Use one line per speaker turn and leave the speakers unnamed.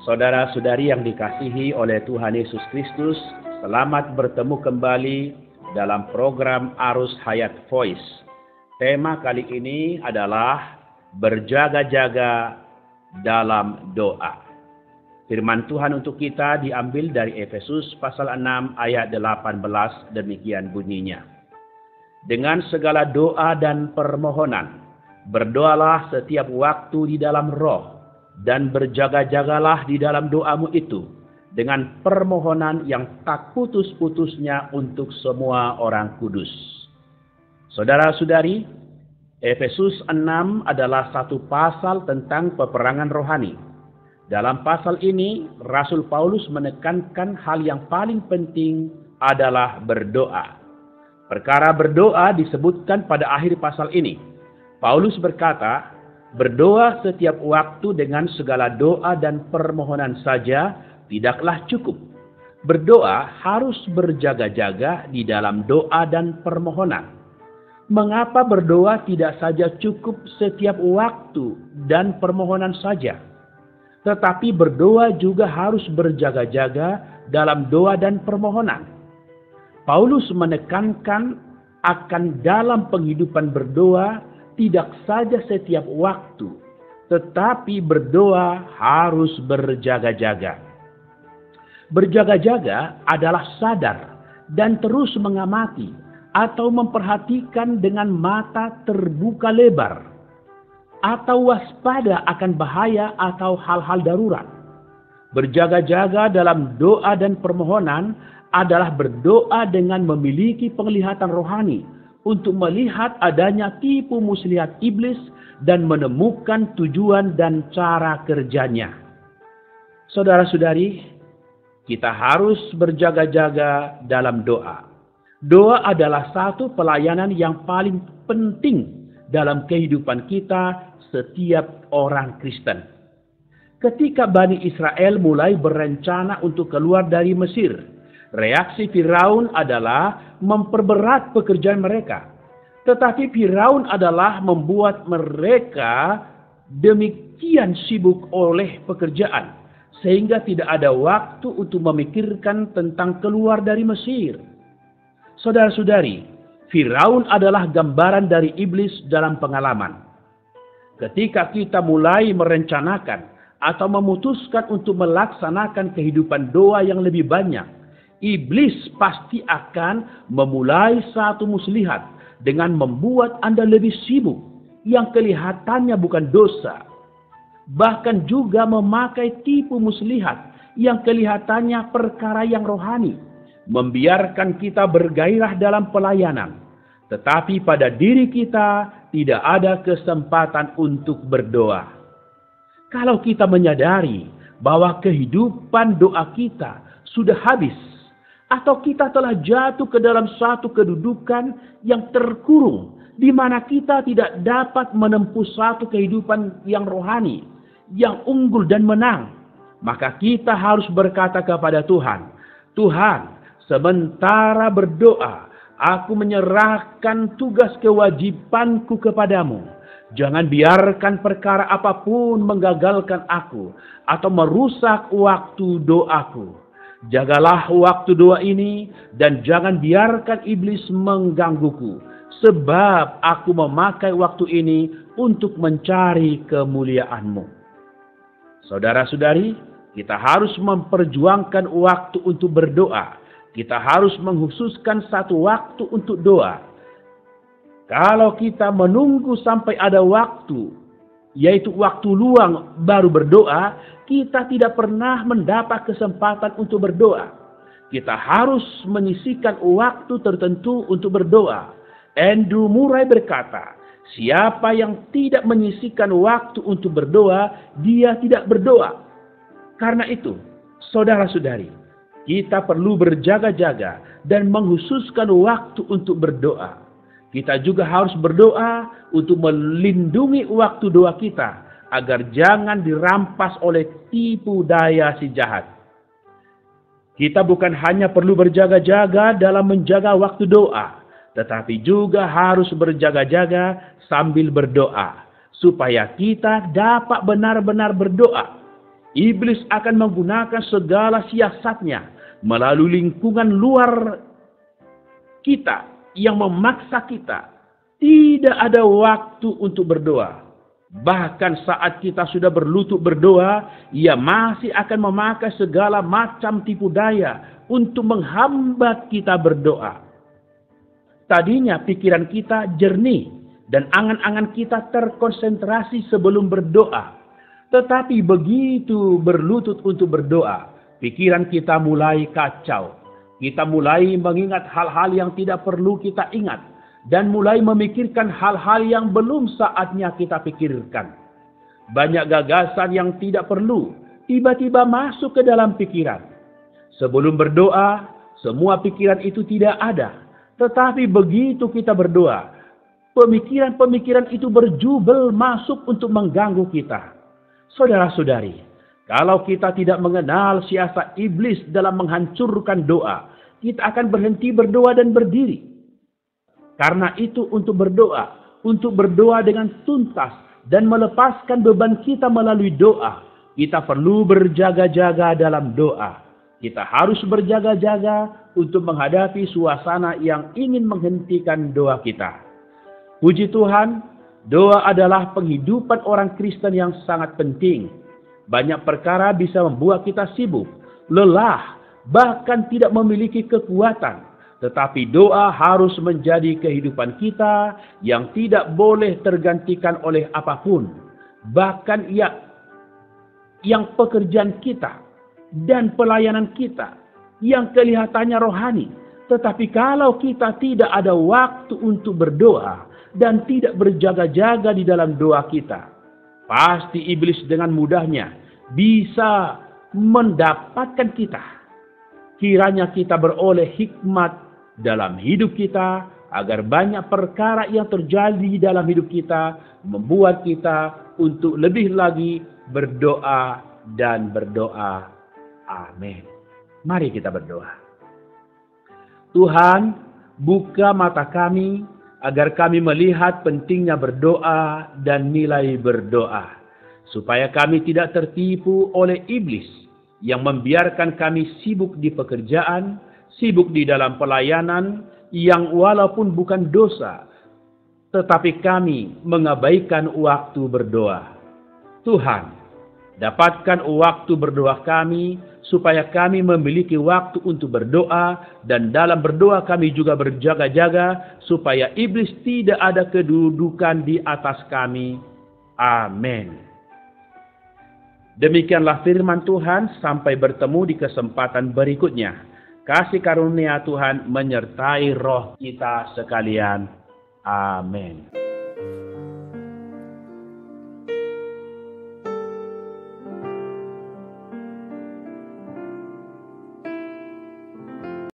Saudara-saudari yang dikasihi oleh Tuhan Yesus Kristus, selamat bertemu kembali dalam program Arus Hayat Voice. Tema kali ini adalah berjaga-jaga dalam doa. Firman Tuhan untuk kita diambil dari Efesus pasal 6 ayat 18, demikian bunyinya. Dengan segala doa dan permohonan, berdoalah setiap waktu di dalam roh, dan berjaga-jagalah di dalam doamu itu dengan permohonan yang tak putus-putusnya untuk semua orang kudus. Saudara-saudari, Efesus 6 adalah satu pasal tentang peperangan rohani. Dalam pasal ini, Rasul Paulus menekankan hal yang paling penting adalah berdoa. Perkara berdoa disebutkan pada akhir pasal ini. Paulus berkata, berdoa setiap waktu dengan segala doa dan permohonan saja tidaklah cukup. Berdoa harus berjaga-jaga di dalam doa dan permohonan. Mengapa berdoa tidak saja cukup setiap waktu dan permohonan saja? Tetapi berdoa juga harus berjaga-jaga dalam doa dan permohonan. Paulus menekankan akan dalam penghidupan berdoa tidak saja setiap waktu, tetapi berdoa harus berjaga-jaga. Berjaga-jaga adalah sadar dan terus mengamati atau memperhatikan dengan mata terbuka lebar, atau waspada akan bahaya atau hal-hal darurat. Berjaga-jaga dalam doa dan permohonan adalah berdoa dengan memiliki penglihatan rohani untuk melihat adanya tipu muslihat iblis dan menemukan tujuan dan cara kerjanya. Saudara-saudari, kita harus berjaga-jaga dalam doa. Doa adalah satu pelayanan yang paling penting dalam kehidupan kita setiap orang Kristen. Ketika Bani Israel mulai berencana untuk keluar dari Mesir, reaksi Firaun adalah memperberat pekerjaan mereka. Tetapi Firaun adalah membuat mereka demikian sibuk oleh pekerjaan, sehingga tidak ada waktu untuk memikirkan tentang keluar dari Mesir. Saudara-saudari, Firaun adalah gambaran dari iblis dalam pengalaman. Ketika kita mulai merencanakan atau memutuskan untuk melaksanakan kehidupan doa yang lebih banyak, iblis pasti akan memulai satu muslihat dengan membuat Anda lebih sibuk yang kelihatannya bukan dosa. Bahkan juga memakai tipu muslihat yang kelihatannya perkara yang rohani, membiarkan kita bergairah dalam pelayanan, tetapi pada diri kita tidak ada kesempatan untuk berdoa. Kalau kita menyadari bahwa kehidupan doa kita sudah habis, atau kita telah jatuh ke dalam satu kedudukan yang terkurung, di mana kita tidak dapat menempuh satu kehidupan yang rohani, yang unggul dan menang, maka kita harus berkata kepada Tuhan, Tuhan, sementara berdoa, aku menyerahkan tugas kewajibanku kepadamu. Jangan biarkan perkara apapun menggagalkan aku atau merusak waktu doaku. Jagalah waktu doa ini dan jangan biarkan iblis menggangguku, sebab aku memakai waktu ini untuk mencari kemuliaan-Mu. Saudara-saudari, kita harus memperjuangkan waktu untuk berdoa. Kita harus menghususkan satu waktu untuk doa. Kalau kita menunggu sampai ada waktu, yaitu waktu luang baru berdoa, kita tidak pernah mendapat kesempatan untuk berdoa. Kita harus menyisihkan waktu tertentu untuk berdoa. Andrew Murray berkata, siapa yang tidak menyisihkan waktu untuk berdoa, dia tidak berdoa. Karena itu, saudara-saudari, kita perlu berjaga-jaga dan menghususkan waktu untuk berdoa. Kita juga harus berdoa untuk melindungi waktu doa kita, agar jangan dirampas oleh tipu daya si jahat. Kita bukan hanya perlu berjaga-jaga dalam menjaga waktu doa, tetapi juga harus berjaga-jaga sambil berdoa, supaya kita dapat benar-benar berdoa. Iblis akan menggunakan segala siasatnya melalui lingkungan luar kita yang memaksa kita tidak ada waktu untuk berdoa. Bahkan saat kita sudah berlutut berdoa, ia masih akan memakai segala macam tipu daya untuk menghambat kita berdoa. Tadinya pikiran kita jernih dan angan-angan kita terkonsentrasi sebelum berdoa. Tetapi begitu berlutut untuk berdoa, pikiran kita mulai kacau. Kita mulai mengingat hal-hal yang tidak perlu kita ingat. Dan mulai memikirkan hal-hal yang belum saatnya kita pikirkan. Banyak gagasan yang tidak perlu tiba-tiba masuk ke dalam pikiran. Sebelum berdoa, semua pikiran itu tidak ada. Tetapi begitu kita berdoa, pemikiran-pemikiran itu berjubel masuk untuk mengganggu kita. Saudara-saudari, kalau kita tidak mengenal siasat iblis dalam menghancurkan doa, kita akan berhenti berdoa dan berdiri. Karena itu untuk berdoa dengan tuntas dan melepaskan beban kita melalui doa, kita perlu berjaga-jaga dalam doa. Kita harus berjaga-jaga untuk menghadapi suasana yang ingin menghentikan doa kita. Puji Tuhan, doa adalah penghidupan orang Kristen yang sangat penting. Banyak perkara bisa membuat kita sibuk, lelah, bahkan tidak memiliki kekuatan. Tetapi doa harus menjadi kehidupan kita yang tidak boleh tergantikan oleh apapun. Bahkan yang pekerjaan kita dan pelayanan kita yang kelihatannya rohani. Tetapi kalau kita tidak ada waktu untuk berdoa dan tidak berjaga-jaga di dalam doa kita, pasti iblis dengan mudahnya bisa mendapatkan kita. Kiranya kita beroleh hikmat dalam hidup kita, agar banyak perkara yang terjadi dalam hidup kita membuat kita untuk lebih lagi berdoa dan berdoa. Amin. Mari kita berdoa. Tuhan, buka mata kami agar kami melihat pentingnya berdoa dan nilai berdoa, supaya kami tidak tertipu oleh iblis yang membiarkan kami sibuk di pekerjaan, sibuk di dalam pelayanan yang walaupun bukan dosa, tetapi kami mengabaikan waktu berdoa. Tuhan, dapatkan waktu berdoa kami, supaya kami memiliki waktu untuk berdoa, dan dalam berdoa kami juga berjaga-jaga, supaya iblis tidak ada kedudukan di atas kami. Amin. Demikianlah firman Tuhan, sampai bertemu di kesempatan berikutnya. Kasih karunia Tuhan menyertai roh kita sekalian. Amin.